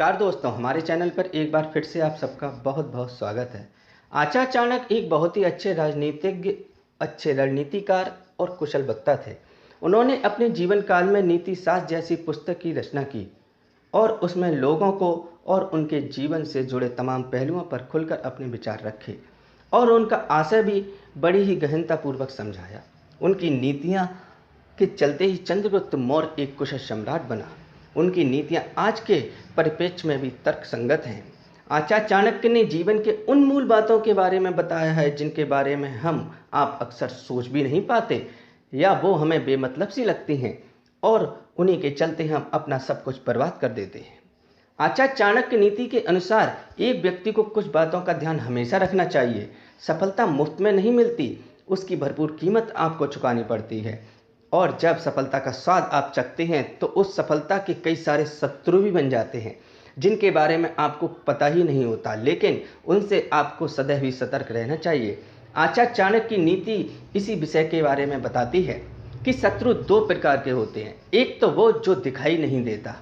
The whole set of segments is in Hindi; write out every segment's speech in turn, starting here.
नमस्कार दोस्तों, हमारे चैनल पर एक बार फिर से आप सबका बहुत बहुत स्वागत है। आचार्य चाणक्य एक बहुत ही अच्छे राजनीतिज्ञ, अच्छे रणनीतिकार और कुशल वक्ता थे। उन्होंने अपने जीवन काल में नीति शास्त्र जैसी पुस्तक की रचना की और उसमें लोगों को और उनके जीवन से जुड़े तमाम पहलुओं पर खुलकर अपने विचार रखे और उनका आशय भी बड़ी ही गहनतापूर्वक समझाया। उनकी नीतियाँ के चलते ही चंद्रगुप्त मौर्य एक कुशल सम्राट बना। उनकी नीतियाँ आज के परिप्रेक्ष्य में भी तर्कसंगत हैं। आचार्य चाणक्य ने जीवन के उन मूल बातों के बारे में बताया है जिनके बारे में आप अक्सर सोच भी नहीं पाते या वो हमें बेमतलब सी लगती हैं और उन्हीं के चलते हम अपना सब कुछ बर्बाद कर देते हैं। आचार्य चाणक्य नीति के अनुसार एक व्यक्ति को कुछ बातों का ध्यान हमेशा रखना चाहिए। सफलता मुफ्त में नहीं मिलती, उसकी भरपूर कीमत आपको चुकानी पड़ती है और जब सफलता का स्वाद आप चखते हैं तो उस सफलता के कई सारे शत्रु भी बन जाते हैं जिनके बारे में आपको पता ही नहीं होता, लेकिन उनसे आपको सदैव ही सतर्क रहना चाहिए। आचार्य चाणक्य की नीति इसी विषय के बारे में बताती है कि शत्रु दो प्रकार के होते हैं। एक तो वो जो दिखाई नहीं देता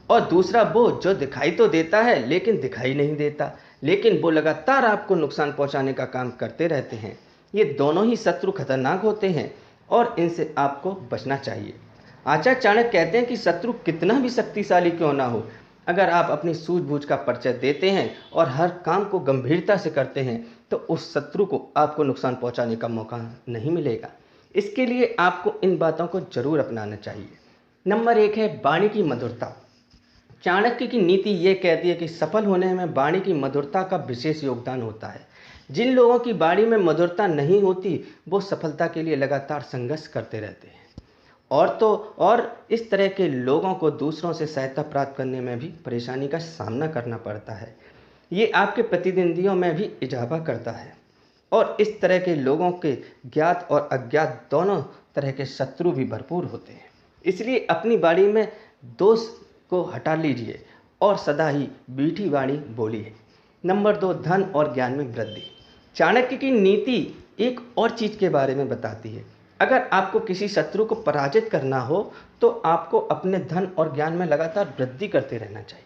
और दूसरा वो जो दिखाई तो देता है लेकिन दिखाई नहीं देता, लेकिन वो लगातार आपको नुकसान पहुंचाने का काम करते रहते हैं। ये दोनों ही शत्रु खतरनाक होते हैं और इनसे आपको बचना चाहिए। आचार्य चाणक्य कहते हैं कि शत्रु कितना भी शक्तिशाली क्यों ना हो, अगर आप अपनी सूझबूझ का परिचय देते हैं और हर काम को गंभीरता से करते हैं तो उस शत्रु को आपको नुकसान पहुंचाने का मौका नहीं मिलेगा। इसके लिए आपको इन बातों को जरूर अपनाना चाहिए। नंबर 1 है वाणी की मधुरता। चाणक्य की नीति ये कहती है कि सफल होने में वाणी की मधुरता का विशेष योगदान होता है। जिन लोगों की वाणी में मधुरता नहीं होती वो सफलता के लिए लगातार संघर्ष करते रहते हैं और इस तरह के लोगों को दूसरों से सहायता प्राप्त करने में भी परेशानी का सामना करना पड़ता है। ये आपके प्रतिद्वंदियों में भी इजाफा करता है और इस तरह के लोगों के ज्ञात और अज्ञात दोनों तरह के शत्रु भी भरपूर होते हैं। इसलिए अपनी वाणी में दोष को हटा लीजिए और सदा ही मीठी वाणी बोलिए। नंबर 2, धन और ज्ञान में वृद्धि। चाणक्य की नीति एक और चीज़ के बारे में बताती है। अगर आपको किसी शत्रु को पराजित करना हो तो आपको अपने धन और ज्ञान में लगातार वृद्धि करते रहना चाहिए।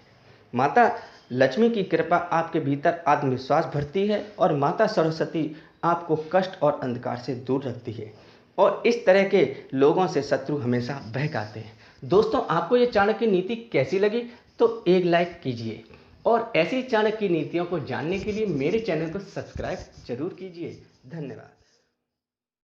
माता लक्ष्मी की कृपा आपके भीतर आत्मविश्वास भरती है और माता सरस्वती आपको कष्ट और अंधकार से दूर रखती है और इस तरह के लोगों से शत्रु हमेशा बहकाते हैं। दोस्तों, आपको ये चाणक्य नीति कैसी लगी तो एक लाइक कीजिए और ऐसी चाणक्य की नीतियों को जानने के लिए मेरे चैनल को सब्सक्राइब जरूर कीजिए। धन्यवाद।